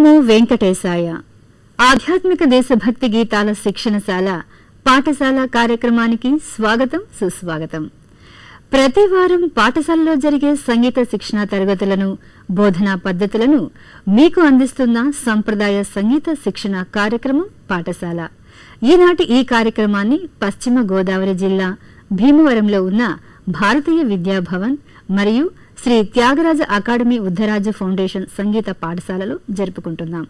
నమో వెంకటేశాయ. ఆధ్యాత్మిక దేశభక్తి గీతాల శిక్షణశాల పాఠశాల కార్యక్రమానికి స్వాగతం, సుస్వాగతం. ప్రతి వారం పాఠశాలలో జరిగే సంగీత శిక్షణా తరగతులను, బోధనా పద్ధతులను మీకు అందిస్తున్న సంప్రదాయ సంగీత శిక్షణ కార్యక్రమం పాఠశాల. ఈనాటి ఈ కార్యక్రమాన్ని పశ్చిమ గోదావరి జిల్లా భీమవరంలో ఉన్న భారతీయ విద్యాభవన్ మరియు శ్రీ త్యాగరాజ అకాడమీ ఉద్ధరాజ ఫౌండేషన్ సంగీత పాఠశాలలో జరుపుకుంటున్నాం.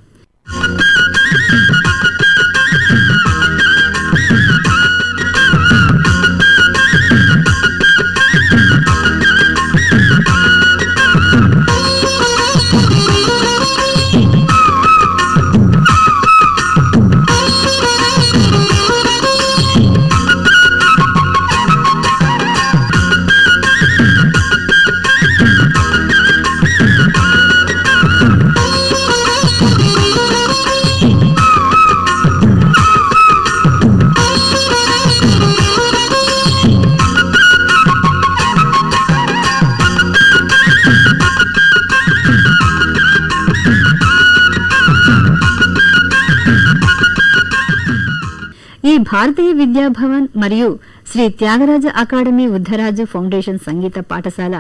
ఈ భారతీయ విద్యాభవన్ మరియు శ్రీ త్యాగరాజ అకాడమీ ఉద్ధరాజు ఫౌండేషన్ సంగీత పాఠశాల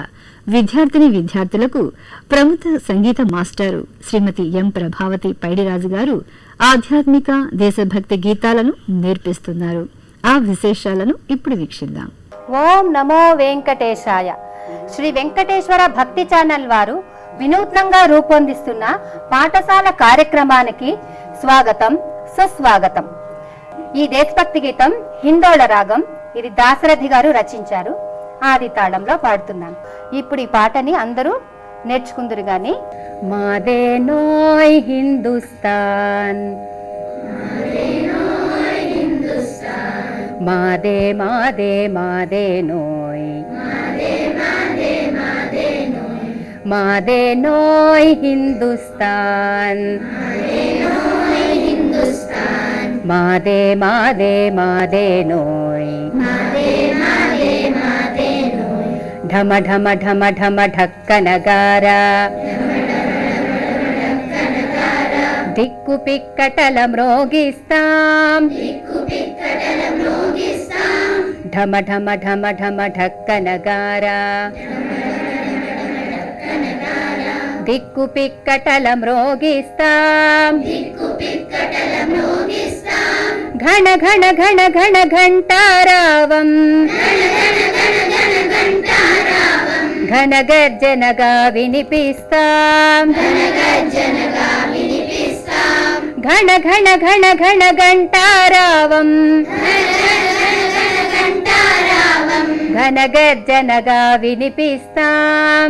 విద్యార్థులకు ప్రముఖ సంగీత మాస్టారు శ్రీమతి ఎం ప్రభావతి పైడిరాజు గారు ఆధ్యాత్మిక దేశభక్తి గీతాలను నేర్పిస్తున్నారు. ఆ విశేషాలను ఇప్పుడు వీక్షిద్దాం. ఓం నమో వెంకటేశాయ. శ్రీ వెంకటేశ్వర భక్తి ఛానల్ వారు వినూత్నంగా రూపొందిస్తున్న పాఠశాల కార్యక్రమానికి స్వాగతం, సుస్వాగతం. ఈ దేశభక్తి గీతం హిందోళ రాగం. ఇది దాశరథి గారు రచించారు. ఆది తాళంలో పాడుతున్నాను. ఇప్పుడు ఈ పాటని అందరూ నేర్చుకుందరు గాని. మాదేనోయ్ హిందుస్థాన్, మాదే మాదే మాదేనోయ్, మాదేనోయ్ హిందుస్థాన్, మాదే మాదే మాదేనోయ్, ఢమ ఢమ ఢమ ఢమ ఢక్కనగారా, దిక్కు పిక్కటల మ్రోగిస్తాం, ఢమ ఢమ ఢమ ఢమ ఢక్కనగారా, దిక్కు పిక్కటల మ్రోగిస్తాం, ఘన ఘన ఘన ఘన ఘంటారావం, ఘన గర్జనగా వినిపిస్తాం, ఘన ఘన ఘన ఘన ఘంటారావం, ఘన గర్జనగా వినిపిస్తాం,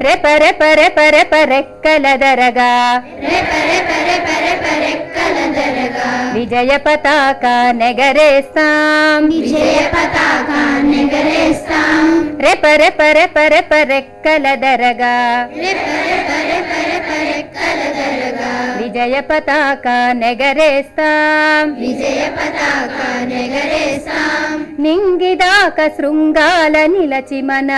రెప రెప రెప రెప రెక్కలదరగా, విజయ పతాక నెగరేస్తాం, రెప రెప రెప రెప రెక్కలదరగా, విజయ పతాక నెగరేస్తాం, నింగిదాక శృంగాల నిలచి మన,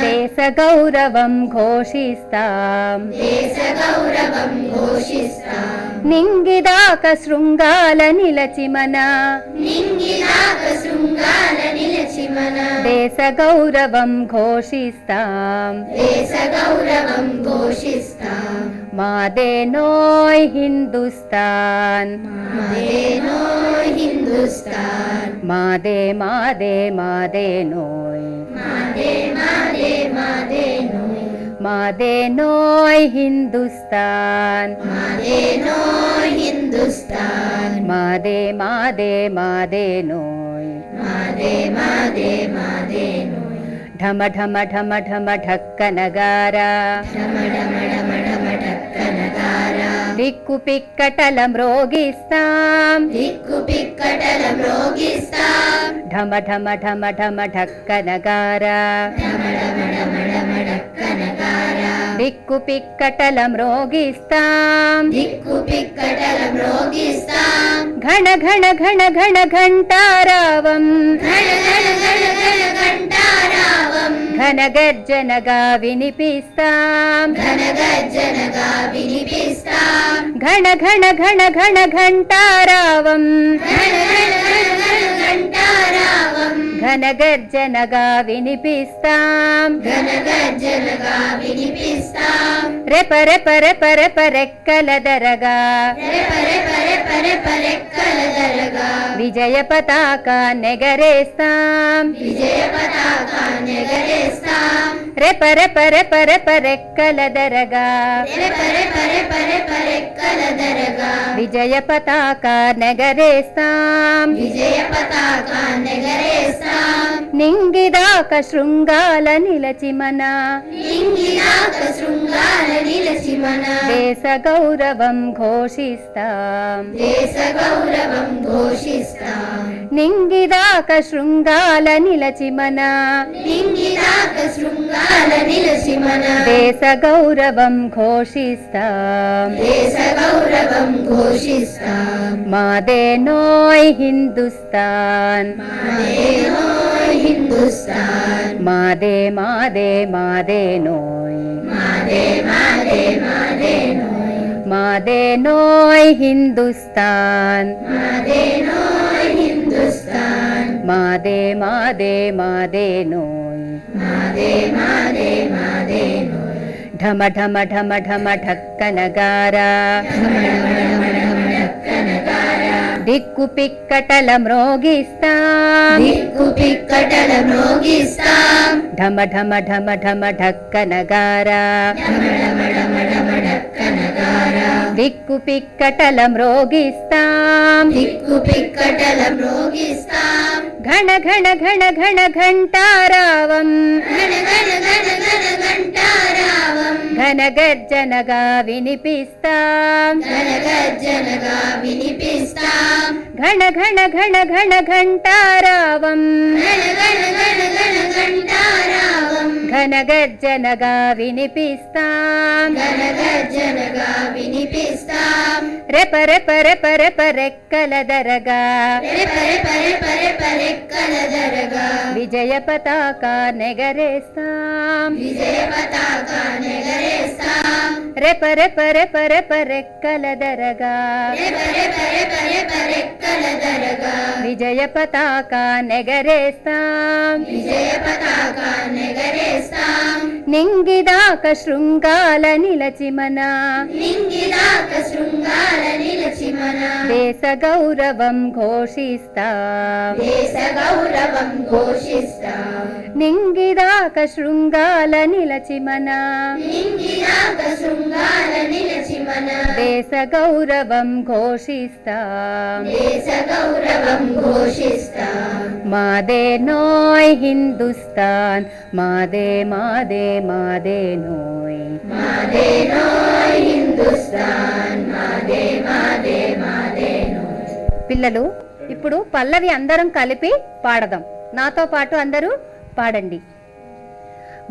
దేశ గౌరవం ఘోషిస్తాం, నింగిదాక శృంగాల నిలచి మన, దేశ గౌరవం ఘోషిస్తాం, మాదేనోయ్ హిందుస్థాన్, మాదే మాదే మాదేనోయ్, మాదేనోయ్ హిందుస్థాన్, మాదే మాదే మాదేనోయ్, ఢమ ఢమ ఢమ ఢమ ఢక్కనగారా, దిక్కు పిక్కటల మ్రోగిస్తాం, ఢమ ఢమ ఢమ ఢమ ఢక్కనగారా, దిక్కు పిక్కటల మ్రోగిస్తాం, ఘన ఘన ఘన ఘన ఘంటారావం, ఘనగర్జనగా వినిపిస్తాం ఘనగర్జనగా వినిపిస్తాం ఘన ఘన ఘన ఘన ఘంటారావం ఘంటారావం ఘనగర్జనగా వినిపిస్తాం ఘనగర్జనగా వినిపిస్తాం రెప రెప రెప రెప రెక్కలదరగా రెక్కలదరగా విజయ పతాక నెగరేస్తాం విజయ పతాకాన్ని ఎగరేస్తాం రెప రెప రెప రెప రెక్కలదరగా రెక్కలదరగా విజయ పతాక నెగరేస్తాం విజయ పతాకాన్ని ఎగరేస్తాం నింగిదాక శృంగాల నిలచి మన లింగిదాక శృంగాల నిలచి మన దేశ గౌరవం ఘోషిస్తాం దేశ గౌరవం ఘోషిస్తాం నింగిదాక శృంగాల నిలచి మన లింగిదాక శృంగాల నిలచి మన దేశ గౌరవం ఘోషిస్తాం దేశ గౌరవం ఘోషిస్తాం మాదేనోయ్ హిందుస్థాన్ మాదేనోయ్ హిందుస్థాన్ మాదే మాదే మాదేనోయ్ మాదే మాదే మాదేనోయ్ మాదేనోయ్ హిందుస్థాన్ మాదేనోయ్ హిందుస్థాన్ మాదే మాదే మాదేనోయ్ మాదే మాదే మాదేనోయ్ ఢమ ఢమ ఢమ ఢమ ఢక్కనగారా దిక్కు పిక్కటల మ్రోగిస్తాం దిక్కు పిక్కటల మ్రోగిస్తాం ఢమ ఢమ ఢమ ఢమ ఢక్కనగారా డమడమడమడమడక్కనగారా దిక్కు పిక్కటల మ్రోగిస్తాం దిక్కు పిక్కటల మ్రోగిస్తాం ఘన ఘన ఘన ఘన ఘంటారావం గణ గణ గణ గణ ఘంటారావం ఘనగర్జనగా వినిపిస్తాం ఘనగర్జనగా వినిపిస్తాం ఘన ఘన ఘన ఘన ఘంటారావం గణ గణ గణ గణ ఘంటారావం ఘనగర్జనగా వినిపిస్తాం ఘనగర్జనగా వినిపిస్తాం రెప రెప రెప రెప రెక్కలదరగా రెక్కలదరగా విజయ పతాక నెగరేస్తాం విజయ పతాకాన్ని ఎగరేస్తాం రెప రెప రెప రెప రెక్కలదరగా రెక్కలదరగా విజయ పతాక నెగరేస్తాం విజయ పతాకాన్ని ఎగరేస్తాం నింగిదాక శృంగాల నిలచి మన లింగిదాక శృంగాల నిలచి మన దేశ గౌరవం ఘోషిస్తాం దేశ గౌరవం ఘోషిస్తాం నింగిదాక శృంగాల నిలచి మన లింగిదాక శృంగాల నిలచి మన దేశ గౌరవం ఘోషిస్తాం దేశ గౌరవం ఘోషిస్తాం మాదేనోయ్ హిందుస్థాన్ మాదే మాదే మాదేనోయ్ మాదేనోయ్ హిందుస్థాన్ మాదే మాదే మాదేనోయ్ పిల్లలు ఇప్పుడు పల్లవి అందరం కలిపి పాడదాం నాతో పాటు అందరూ పాడండి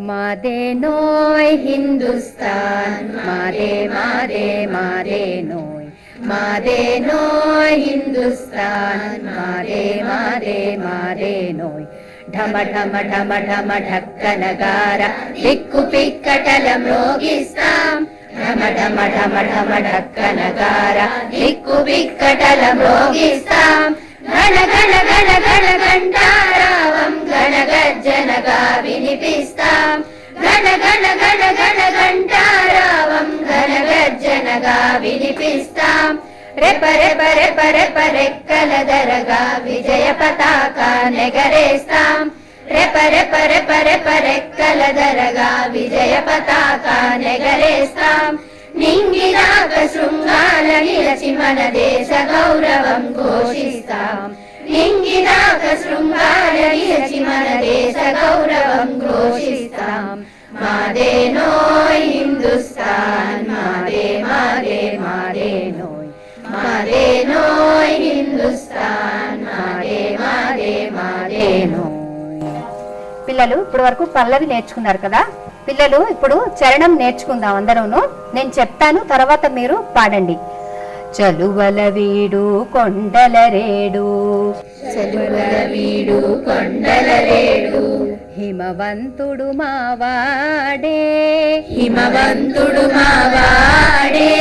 మాదేనోయ్ హిందుస్థాన్ మాదే మాదే మాదేనోయ్ మాదేనోయ్ హిందుస్థాన్ మాదే మాదే మాదేనోయ్ ఢమ ఢమ ఢమ ఢమ ఢక్కనగార దిక్కు పిక్కటల మ్రోగిస్తాం ఢమ ఢమ ఢమ ఢమ ఢక్కనగార దిక్కు పిక్కటల మ్రోగిస్తాం గణ గణ గణ గణ ఘంటారావం ఘనగర్జనగా వినిపిస్తాం గణ గణ గణ గణ ఘంటారావం ఘనగర్జనగా వినిపిస్తాం రెప రెప రెప రెప రెక్కలదరగా విజయ పతాకాన్ని ఎగరేస్తాం రెప రెప రెప రెప రెక్కలదరగా విజయ పతాకాన్ని ఎగరేస్తాం నింగిదాక శృంగాల నిలచి మన దేశ గౌరవం ఘోషిస్తాం నింగిదాక శృంగాల నిలచి మన దేశ గౌరవం ఘోషిస్తాం మాదేనోయ్ హిందుస్థాన్ మాదే మాదే మాదేనోయ్ మాదేనోయ్ హిందుస్థాన్ మాదే మాదే మాదేనోయ్. పిల్లలు ఇప్పుడు వరకు పల్లవి నేర్చుకున్నారు కదా పిల్లలు ఇప్పుడు చరణం నేర్చుకుందాం అందరూను నేను చెప్తాను తర్వాత మీరు పాడండి చలువల వీడు కొండల రేడు చలువల వీడు కొండల రేడు హిమవంతుడు మావాడే హిమవంతుడు మావాడే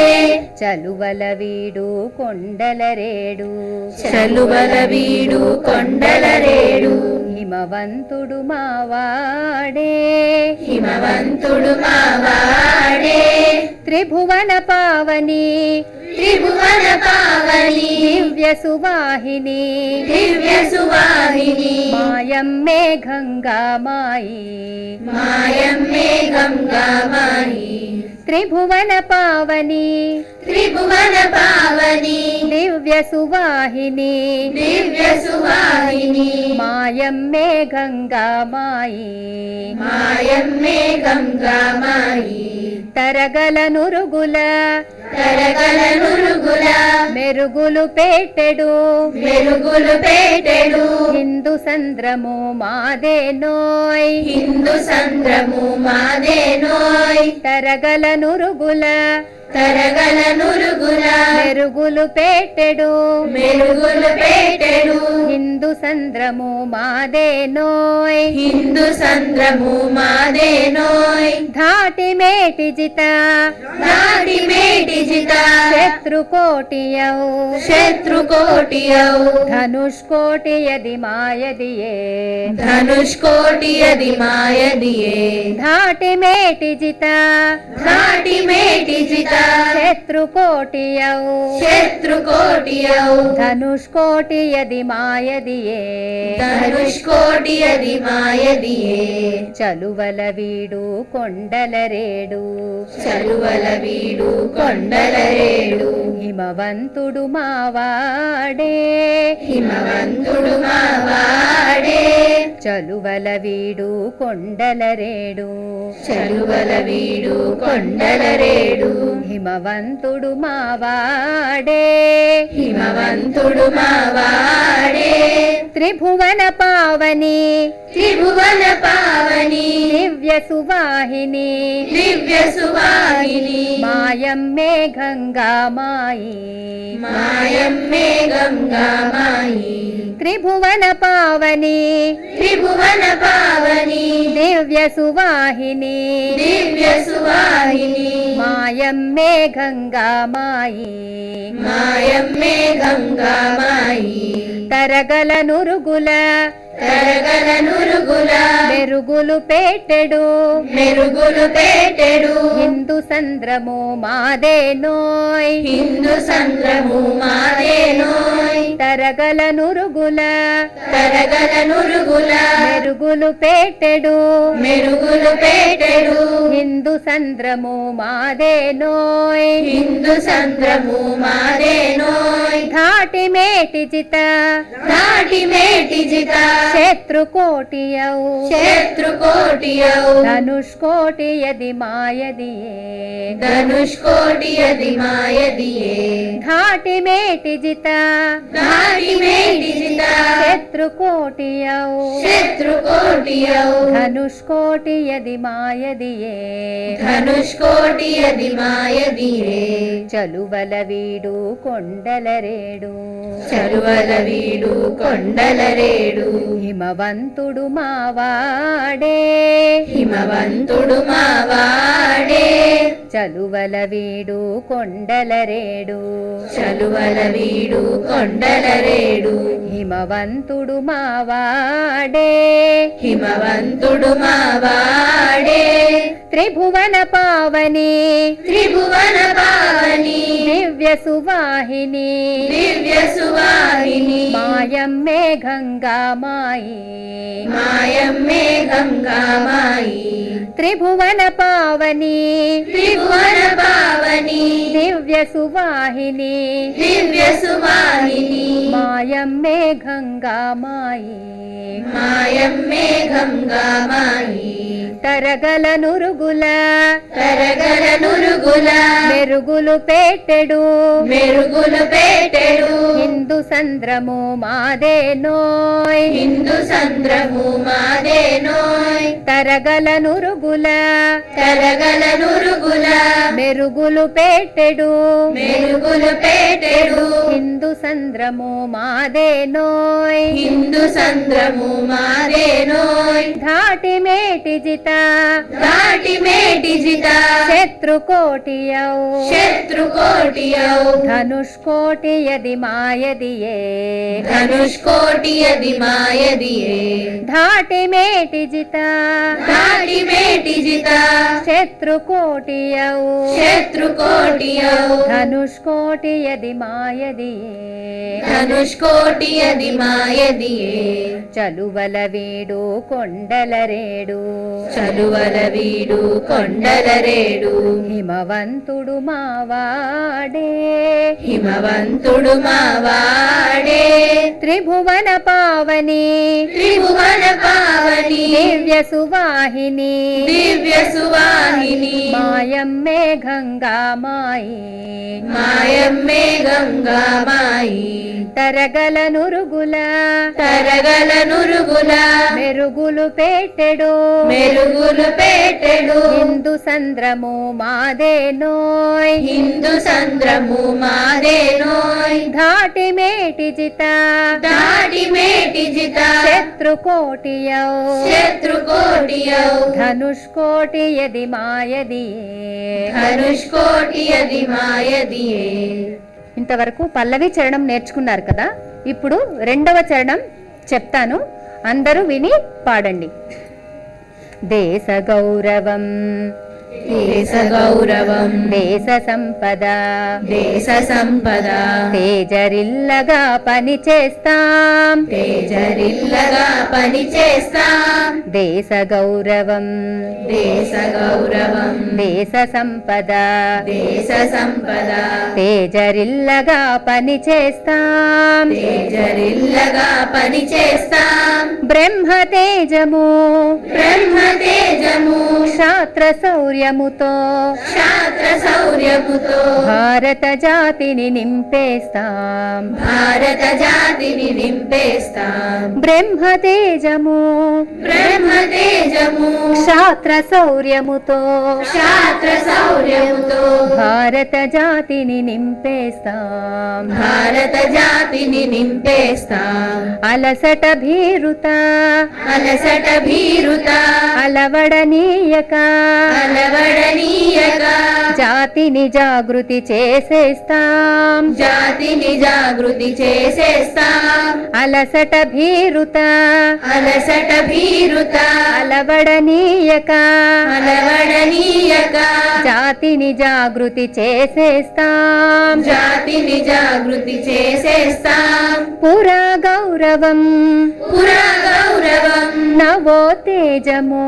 చలువల వీడు కొండలరేడు చలువల వీడు కొండలరేడు హిమవంతుడు మావాడే హిమవంతుడు మావాడే త్రిభువన పావని త్రిభువన పావని దివ్య సువాహిని దివ్య సువాహిని మాయమ్మే గంగా మాయి మాయమ్మే గంగా మాయి త్రిభువన పావని త్రిభువన పావని దివ్య సువాహిని దివ్య సువాహిని మాయమ్మే గంగా మాయి మాయమ్మే గంగా మాయి తరగల నురుగుల తరగల నురుగుల మెరుగులు పెట్టెడు మెరుగులు పెట్టెడు హిందూ సంద్రము మాదేనోయ్ హిందూ సంద్రము మాదేనోయ్ తరగల నురుగుల తరగల నురుగుల మెరుగులు పెట్టెడు మెరుగులు పెట్టెడు హిందూ సంద్రము మాదేనోయ్ హిందూ సంద్రము మాదేనోయ్ ధాటి మేటి జిత దాటి మేటి జిత శత్రుకోటియౌ శత్రుకోటియౌ ధనుష్కోటియది మాయదియే ధనుష్కోటియది మాయదియే ధాటి మేటి జిత దాటి మేటి జిత శత్రుకోటియౌ శత్రుకోటియౌ ధనుష్కోటియది మాయదియే ధనుష్కోటియది మాయదియే చలువల వీడు కొండలరేడు చలువల వీడు కొండలరేడు హిమవంతుడు మావాడే హిమవంతుడు మావాడే చలువల వీడు కొండలరేడు చలువల వీడు కొండలరేడు హిమవంతుడు మావాడే హిమవంతుడు మావాడే త్రిభువన పావని త్రిభువన పావని దివ్య సువాహిని దివ్య సువాహిని మాయమ్మే గంగా మాయి మాయమ్మే గంగా మాయి త్రిభువన పావని త్రిభువన పావని దివ్య సువాహిని దివ్య సువాహిని మాయమ్మే గంగా మాయి మాయమ్మే గంగా మాయి తరగల నురుగుల తరగల నురుగుల మెరుగులు పెట్టెడు మెరుగులు పెట్టెడు హిందూ సంద్రము మాదేనోయ్ హిందూ సంద్రము మాదేనోయ్ తరగల నురుగుల తరగల నురుగుల మెరుగులు పెట్టెడు మెరుగులు పెట్టెడు హిందూ సంద్రము మాదేనోయ్ హిందూ సంద్రము మాదేనోయ్ ధాటి మేటి జిత దాటి మేటి జిత శత్రుకోటియౌ శత్రుకోటియౌ ధనుష్కోటియది మాయదియే ధనుష్కోటియది మాయదియే ధాటి మేటి జిత దాటి మేటి జిత శత్రుకోటియౌ శత్రుకోటియౌ ధనుష్కోటియది మాయదియే ధనుష్కోటియది మాయదియే చలువల వీడు కొండలరేడు చలువల వీడు కొండలరేడు హిమవంతుడు మావాడే హిమవంతుడు మావాడే చలువల వీడు కొండలరేడు చలువల వీడు కొండలరేడు హిమవంతుడు మావాడే హిమవంతుడు మావాడే త్రిభువన పావని త్రిభువన పావని దివ్య సువాహిని దివ్య సువాహిని మాయమ్మే గంగా మాయి మాయమ్మే గంగా మాయి త్రిభువన పావని త్రిభువన పావని దివ్య సువాహిని దివ్య సువాహిని మాయమ్మే గంగా మాయి మాయమ్మే గంగా మాయి తరగల నురుగు నురుగుల తరగల నురుగుల మెరుగులు పెట్టెడు మెరుగులు పెట్టెడు హిందూ సంద్రము మాదేనోయ్ హిందూ సంద్రము మాదేనోయ్ తరగల నురుగుల తరగల నురుగుల మెరుగులు పెట్టెడు మెరుగులు పెట్టెడు హిందూ సంద్రము మాదేనోయ్ హిందూ సంద్రము మాదేనోయ్ ధాటి మేటి జిత దాటి మేటి జిత శత్రుకోటియౌ శత్రుకోటియౌ ధనుష్కోటియది మాయదియే ధనుష్కోటియది మాయదియే ధాటి మేటి జిత దాటి మేటి జిత శత్రుకోటియౌ శత్రుకోటియౌ ధనుష్కోటియది మాయదియే ధనుష్కోటియది మాయదియే చలువల వీడు కొండల రేడు చలువల వీడు కొండల రేడు హిమవంతుడు మావాడే హిమవంతుడు మావాడే త్రిభువన పావని త్రిభువన పావని దివ్య సువాహిని దివ్య సువాహిని మాయమ్మే గంగా మాయి మాయమ్మే గంగా మాయి తరగల నురుగుల తరగల నురుగుల మెరుగులు పెట్టెడు మెరుగులు పెట్టెడు హిందూ సంద్రము మాదేనోయ్ హిందూ సంద్రము మాదేనోయ్ ధాటి మేటి జిత దాటి మేటి జిత శత్రుకోటియౌ శత్రుకోటియౌ ధనుష్కోటియది మాయదియే ధనుష్కోటియది మాయదియే. ఇంతవరకు పల్లవి చరణం నేర్చుకున్నారు కదా. ఇప్పుడు రెండవ చరణం చెప్తాను, అందరూ విని పాడండి. దేశ గౌరవం దేశ గౌరవం దేశ సంపద దేశ సంపద తేజరిల్లగా పని చేస్తాం తేజరిల్లగా పని చేస్తాం దేశ గౌరవం దేశ గౌరవం దేశ సంపద దేశ సంపద తేజరిల్లగా పని చేస్తాం తేజరిల్లగా పని చేస్తాం బ్రహ్మ తేజము బ్రహ్మ తేజము క్షాత్ర శౌర్యముతో క్షాత్ర శౌర్యముతో భారత జాతిని నింపేస్తాం భారత జాతిని నింపేస్తాం బ్రహ్మ తేజము బ్రహ్మ తేజము క్షాత్ర శౌర్యముతో క్షాత్ర శౌర్యముతో భారత జాతిని నింపేస్తాం భారత జాతిని నింపేస్తాం అలసట భీరుత అలసట భీరుత అలవడనీయక అలవడనీయక జాతిని జాగృతి చేసేస్తాం జాతిని జాగృతి చేసేస్తాం అలసట భీరుత అలసట భీరుత అలవడనీయక అలవడనీయక జాతిని జాగృతి చేసేస్తాం జాతిని జాగృతి చేసేస్తాం పురా గౌరవం పురా గౌరవం నవో తేజము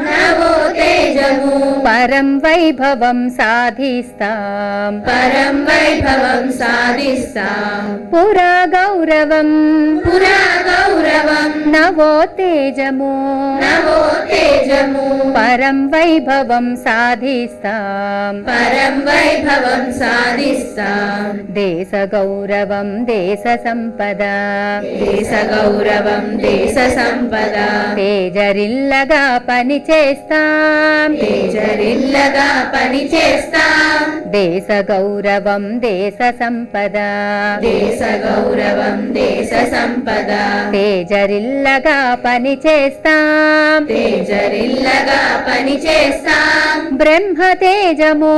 నవో తేజము పరం వైభవం సాధిస్తాం పరం వైభవం సాధిస్తాం పురా గౌరవం పురా గౌరవం నవో తేజము నవో తేజము పరం వైభవం సాధిస్తాం పరం వైభవం సాధిస్తాం దేశ గౌరవం దేశ సంపద దేశ గౌరవం దేశ సంపద తేజరిల్లగా పని చేస్తాం తేజరిల్లగా పని చేస్తాం దేశ గౌరవం దేశ సంపద దేశ గౌరవం దేశ సంపద తేజరిల్లగా పని చేస్తాం తేజరిల్లగా పని చేస్తాం బ్రహ్మ తేజము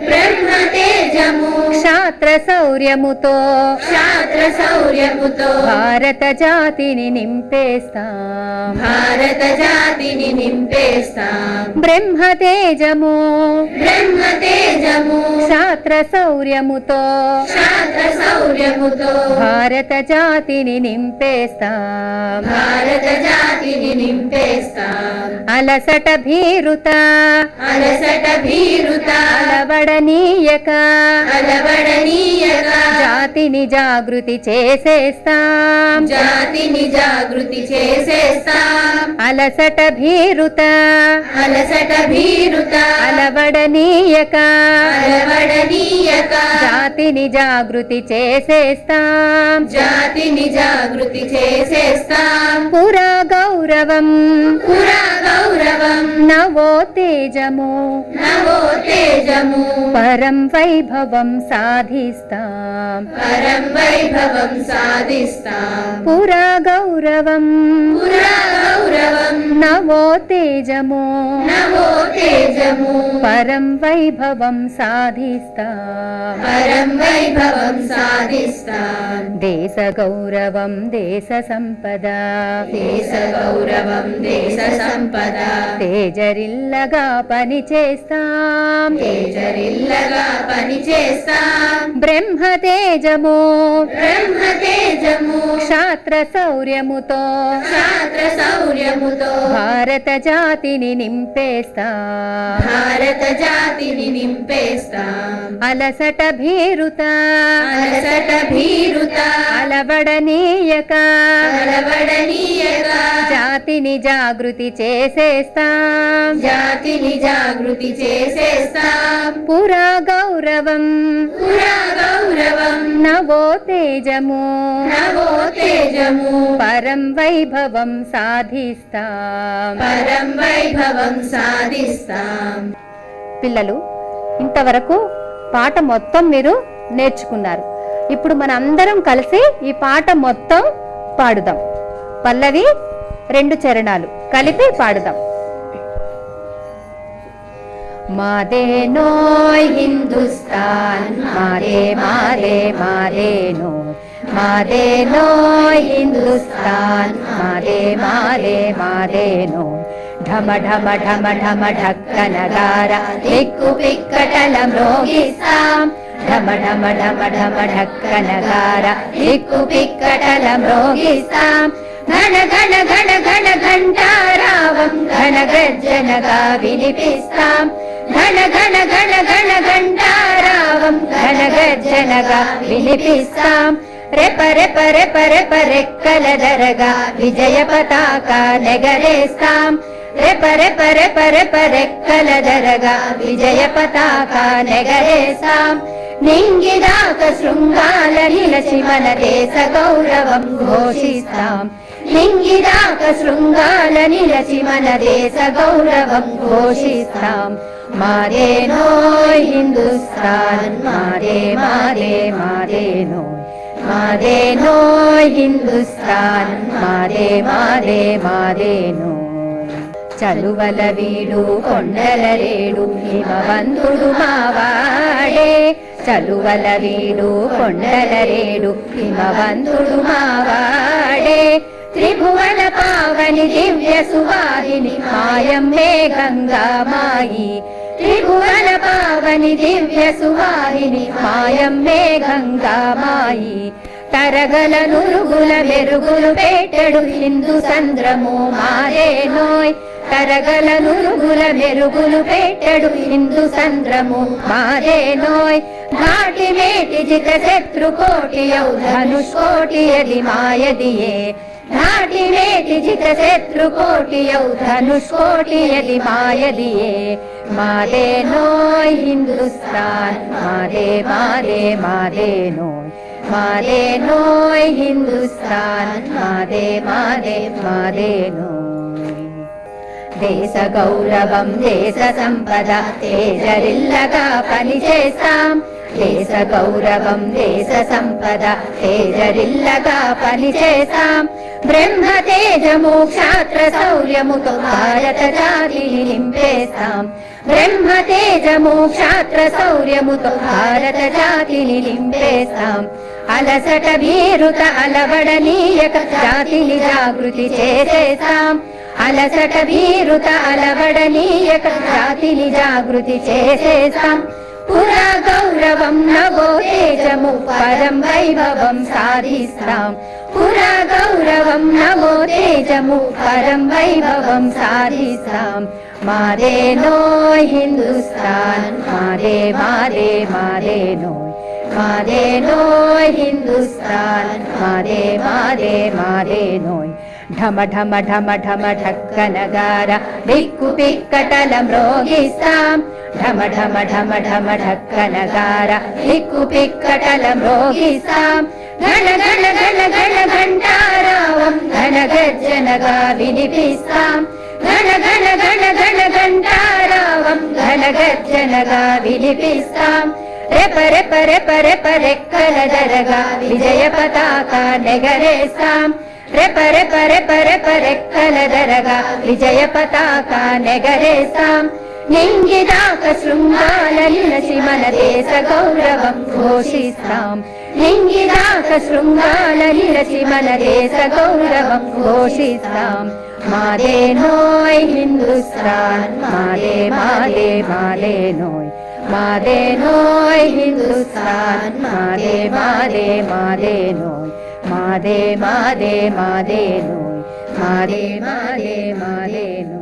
బ్రహ్మ తేజము క్షాత్ర శౌర్యముతో క్షాత్ర శౌర్యముతో భారత జాతిని నింపేస్తాం భారత జాతిని నింపేస్తాం బ్రహ్మ తేజము బ్రహ్మ తేజము క్షాత్ర శౌర్యముతో క్షాత్ర శౌర్యముతో భారత జాతిని నింపేస్తాం భారత జాతిని నింపేస్తాం అలసట భీరుత అలసట భీరుత అలవడనీయక అలవడనీయక జాతిని జాగృతి చేసేస్తాం జాతిని జాగృతి చేసేస్తాం అలసట భీరుత అలసట భీరుత అలవడనీయక అలవడనీయక జాతిని జాగృతి చేసేస్తాం జాతిని జాగృతి చేసేస్తాం పురా గౌరవం పురా గౌరవం నవోత్తేజము నవో తేజము పరం వైభవం సాధిస్తాం పరం వైభవం సాధిస్తాం పురా గౌరవం పురా గౌరవం నవోత్తేజము నవో తేజము పరం వైభవం సాధిస్తాం పరం వైభవం సాధిస్తాం దేశ గౌరవం దేశ సంపద దేశ గౌరవం దేశ సంపద తేజరిల్లగా పని చేస్తాం తేజరిల్లగా పని చేస్తాం బ్రహ్మ తేజము బ్రహ్మ తేజము క్షాత్ర శౌర్యముతో క్షాత్ర శౌర్యముతో భారత జాతిని నింపేస్తాం భారత జాతిని నింపేస్తాం అలసట భీరుత అలసట భీరుత అలవడనీయక అలవడనీయక జాతిని జాగృతి చేసేస్తాం జాతిని జాగృతి చేసేస్తాం పురా గౌరవం పురా గౌరవం నవో తేజము నవో తేజము పరం వైభవం సాధిస్తాం పరం వైభవం సాధిస్తాం. పిల్లలు ఇంతవరకు పాట మొత్తం మీరు నేర్చుకున్నారు. ఇప్పుడు మన అందరం కలిసి ఈ పాట మొత్తం పాడుదాం. పల్లవి 2 చరణాలు కలిపి పాడుదాం. మాదేనోయ్ హిందుస్థాన్ మాదే మాదే మాదేనో మాదేనోయ్ హిందుస్థాన్ మాదే మాదే మాదేనో ఢమ ఢమ ఢమ ఢమ ఢక్కనగార దిక్కు పిక్కటల మ్రోగిస్తాం ఢమ ఢమ ఢమ ఢమ ఢక్కనగార దిక్కు పిక్కటల మ్రోగిస్తాం ఘన ఘన ఘన ఘన ఘంటారావం ఘన గర్జనగా వినిపిస్తాం ఘన ఘన ఘన ఘన ఘంటారావం ఘన గర్జనగా వినిపిస్తాం రెప రెప రెప రెప రెక్కల దరగా విజయ పతాక నెగరేస్తాం రెప రెప రెప రెప రెక్కల దరగా విజయ పతాక నెగరేస్తాం నింగిదాక శృంగాల నిలచి మన దేశ గౌరవం ఘోషిస్తాం నింగిదాక శృంగాల నిలచి మన దేశ గౌరవం ఘోషిస్తాం మాదేనోయ్ హిందుస్థాన్ మాదే మాదే మాదేనోయ్ మాదేనోయ్ హిందుస్థాన్ మాదే మాదే మాదేనోయ్ చలువల వీడు కొండల రేడు హిమవంతుడు మావాడే చలువల వీడు కొండల రేడు హిమవంతుడు మావాడే త్రిభువన పావని దివ్య సువాహిని మాయమ్మే గంగా మాయి త్రిభువన పావని దివ్య సువాహిని మాయమ్మే గంగా మాయి తరగల నురుగుల మెరుగులు పెట్టడు హిందూ సంద్రము మాదేనోయ్ తరగల నురుగుల మెరుగులు పెట్టడు హిందూ సంద్రము మాదేనోయ్ ఘాటి మేటి జిత శత్రు కోటి ధనుష్కోటి యది మాయదియే ఘాటి మేటి జిత శత్రు కోటి ధనుష్కోటి యది మాయదియే మాదేనోయ్ హిందుస్థాన్ మాదే మాదే మాదేనోయ్ మాదేనోయ్ హిందుస్థాన్ మాదే మాదే మాదేనోయ్ దేశ గౌరవం దేశ సంపద తేజరిల్లగా పనిచేస్తాం దేశ గౌరవం దేశ సంపద తేజరిల్లగా పనిచేస్తాం బ్రహ్మ తేజము క్షాత్ర శౌర్యముతో భారత జాతిని నింపేస్తాం బ్రహ్మ తేజము క్షాత్ర శౌర్యముతో భారత జాతిని నింపేస్తాం అలసట భీరుత అలవడనీయక జాతిని జాగృతి చేసేస్తాం అలసట భీరుత అలవడనీయక జాతిని జాగృతి చేసేస్తాం పురా గౌరవం నవో తేజము పరం వైభవం సాధిస్తాం పురా గౌరవం నవో తేజము పరం వైభవం సాధిస్తాం మాదేనోయ్ హిందుస్థాన్ మాదే మాదే మాదేనోయ్ మాదేనోయ్ హిందుస్థాన్ మాదే మాదే మాదేనోయ్ ఢమ ఢమ ఢమ ఢమ ఢక్కనగార దిక్కు పిక్కటల మ్రోగిస్తాం ఢమ ఢమ ఢమ ఢమ ఢక్కనగార దిక్కు పిక్కటల మ్రోగిస్తాం ఘన ఘన ఘన ఘన ఘంటారావం ఘన గర్జనగా వినిపిస్తాం ఘన ఘన ఘన ఘన ఘంటారావం ఘన గర్జనగా వినిపిస్తాం రెప రెప రెప రెప రెక్కల దరగా విజయ పతాక నెగరేస్తాం రెప రెప రెప రెప రెక్కల దరగా విజయ పతాక నెగరేస్తాం నింగిదాక శృంగాల నిలసి మన దేశ గౌరవం ఘోషిస్తాం నింగిదాక శృంగాల నిలసి మన దేశ గౌరవం ఘోషిస్తాం మాదే నోయ్ హిందుస్థాన్ మాదే మాదే మాదే నోయ్ మాదే నోయ్ హిందుస్థాన్ మాదే మాదే మాదే నోయ్ మాదే మాదే మాదే నోయ్ మాదే మాదే మాదే నోయ్.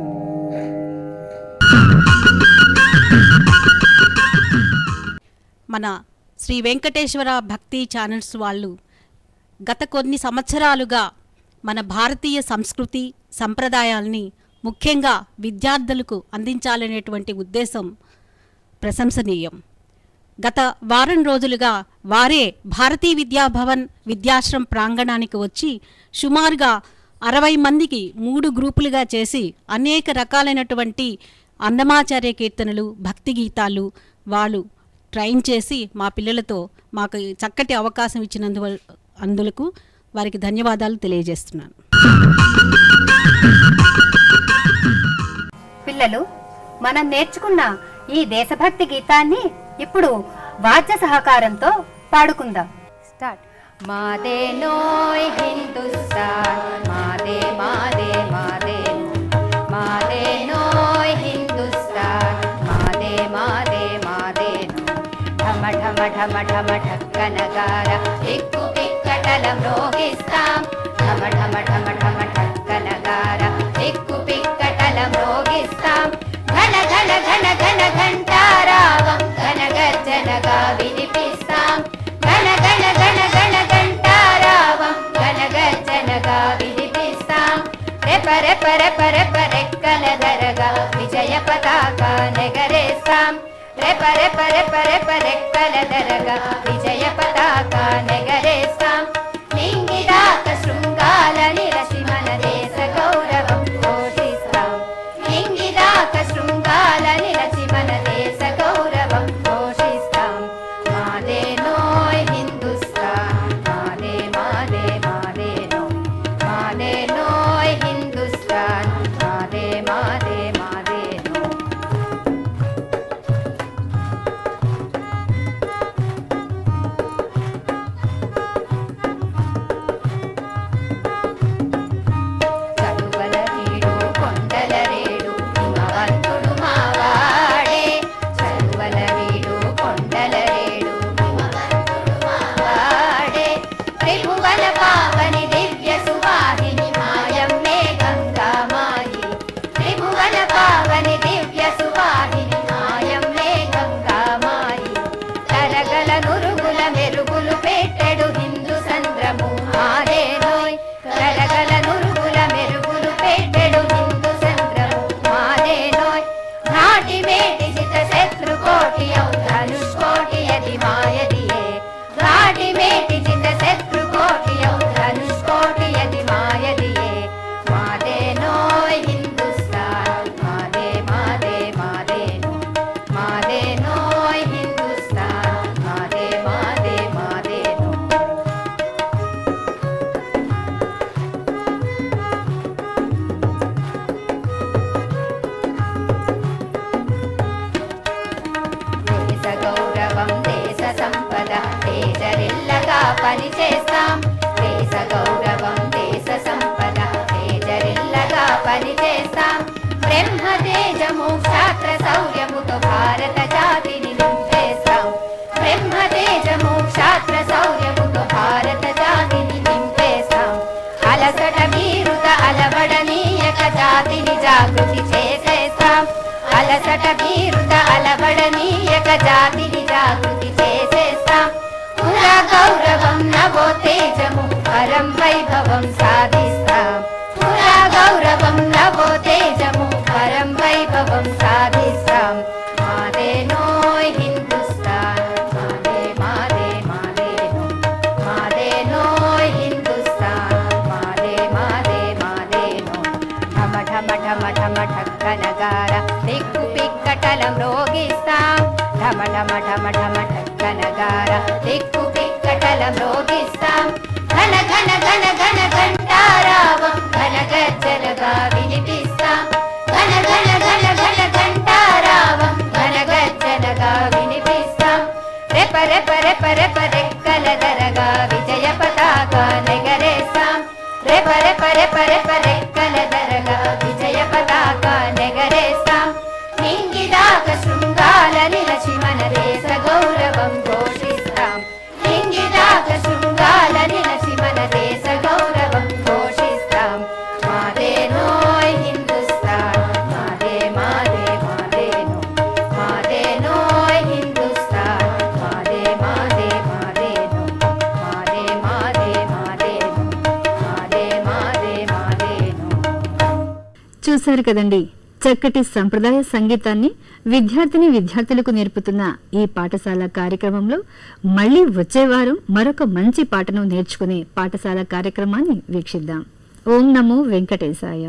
మన శ్రీ వెంకటేశ్వర భక్తి ఛానల్స్ వాళ్ళు గత కొన్ని సంవత్సరాలుగా మన భారతీయ సంస్కృతి సంప్రదాయాల్ని ముఖ్యంగా విద్యార్థులకు అందించాలనేటువంటి ఉద్దేశం ప్రశంసనీయం. గత వారం రోజులుగా వారే భారతీ విద్యాభవన్ విద్యాశ్రమ్ ప్రాంగణానికి వచ్చి సుమారుగా 60 మందికి 3 గ్రూపులుగా చేసి అనేక రకాలైనటువంటి అన్నమాచార్య కీర్తనలు భక్తి గీతాలు వాళ్ళు ట్రైన్ చేసి మా పిల్లలతో మాకు చక్కటి అవకాశం అందులకు వారికి ధన్యవాదాలు తెలియజేస్తున్నాను. పిల్లలు, మనం నేర్చుకున్న ఈ దేశభక్తి గీతాన్ని ఇప్పుడు వాద్య సహకారంతో పాడుకుందాం. స్టార్ట్. మాదే నోయ్ హిందుస్థాన్ మాదే మాదే మాదే మాదే నోయ్ హిందుస్థాన్ మాదే మాదే మాదే ఢమ ఢమ ఢమ ఢమ ఢక్కనగార దిక్కు పిక్కటల మ్రోగిస్తాం ఢమ ఢమ ఢమ ఢమ ఢక్కనగార దిక్కు పిక్కటల మ్రోగిస్తాం ఘన ఘన ఘన ఘన ఘంటారావం ఘన గర్జనగా వినిపిస్తాం ఘన ఘన ఘన ఘన ఘంటారావం ఘన గర్జనగా వినిపిస్తాం రెప రెప రెప రెప రెక్కల దరగా విజయ పతాక నెగరేస్తాం రెప రెప రెప రెప రెక్కల దరగా విజయ పతాక నెగరేస్తాం నింగిదాక శృంగాల నిరసి మన దేశ గౌరవం ఘోషిస్తాం నింగిదాక శృంగాల నిరసి మన దేశ గౌరవం ఘోషిస్తాం మాదే నోయ్ హిందుస్థాన్ మాదే మాదే మాదే నోయ్ మాదే నోయ్ హిందుస్థాన్ మాదే మాదే మాదే నోయ్. చదువల నీడు కొండల రేడు హిమవంతుడు మావాడే చదువల నీడు కొండల రేడు హిమవంతుడు మావాడే త్రిభువన పావని దివ్య సువాహిని మాయమ్మే గంగామాయి త్రిభువన పావని దివ్య సువాహిని మాయమ్మే గంగామాయి తరగల నురుగుల మెరుగులు పెట్టెడు హిందూ సంద్రము మాదే నోయ్ తరగల నురుగుల మెరుగులు పెట్టెడు హిందూ సంద్రము మాదే నోయ్ ఘాటి మేటి చిత శత్రు కోటి ధనుష్కోటి యది మాయదియే ఘాటి మేటి చిత శత్రు కోటి ధనుష్కోటి యది మాయదియే మాదే నోయ్ హిందుస్థాన్ మాదే మాదే మాదే నోయ్ మాదే నోయ్ హిందుస్థాన్ మాదే మాదే మాదే నోయ్. దేశ గౌరవం దేశ సంపద తేజరిల్లగా పనిచేస్తాం దేశ గౌరవం దేశ సంపద తేజరిల్లగా పనిచేస్తాం బ్రహ్మ తేజ మోక్షాత్ర శౌర్యముతో భారత జాతిని నింపేస్తాం బ్రహ్మ తేజ మోక్షాత్ర శౌర్యముతో భారత జాతిని నింపేస్తాం అలసట వీరుత అలవడనీయక జాతిని జాగృతి చేసేస్తాం అలసట వీరుత అలవడనీయక జాతిని జాగృతి చేసేస్తాం పురా గౌరవం నవోత్తేజము పరం వైభవం సాధిస్తాం ఢమ ఢమ ఢక్కనగార దిక్కు పిక్కటలం రోగిస్తాం ఢమ ఢమ ఢమ ఢమ ఢక్కనగార దిక్కు పిక్కటలం రోగిస్తాం ఘన ఘన ఘన ఘన ఘంటారావం ఘన గజ్జలుగా వినిపిస్తాం ఘన ఘన ఘన ఘన ఘంటారావం ఘన గజ్జలుగా వినిపిస్తాం రెప రెప రెప రెప రెక్కల దరగా విజయ పతాక నెగరేస్తాం రెప రెప రెప రెప రెక్కల దరగా విజయ పతాక నెగరేస్తాం నింగిదాక శృంగాల నిలచి మన దేశ గౌరవం ఘోషిస్తాం నింగిదాక శృంగాల నిలచి మన దేశ గౌరవం ఘోషిస్తాం మాదేనోయ్ హిందుస్థాన్ మాదే మాదే మాదేనో మాదేనోయ్ హిందుస్థాన్ మాదే మాదే మాదేనో మాదే మాదే మాదేనో మాదే మాదే మాదేనో. చూశారు కదండి, చక్కటి సంప్రదాయ సంగీతాన్ని విద్యార్థులకు నేర్పుతున్న ఈ పాఠశాల కార్యక్రమంలో మళ్లీ వచ్చే వారం మరొక మంచి పాటను నేర్చుకునే పాఠశాల కార్యక్రమాన్ని వీక్షిద్దాం. ఓం నమో వెంకటేశాయ.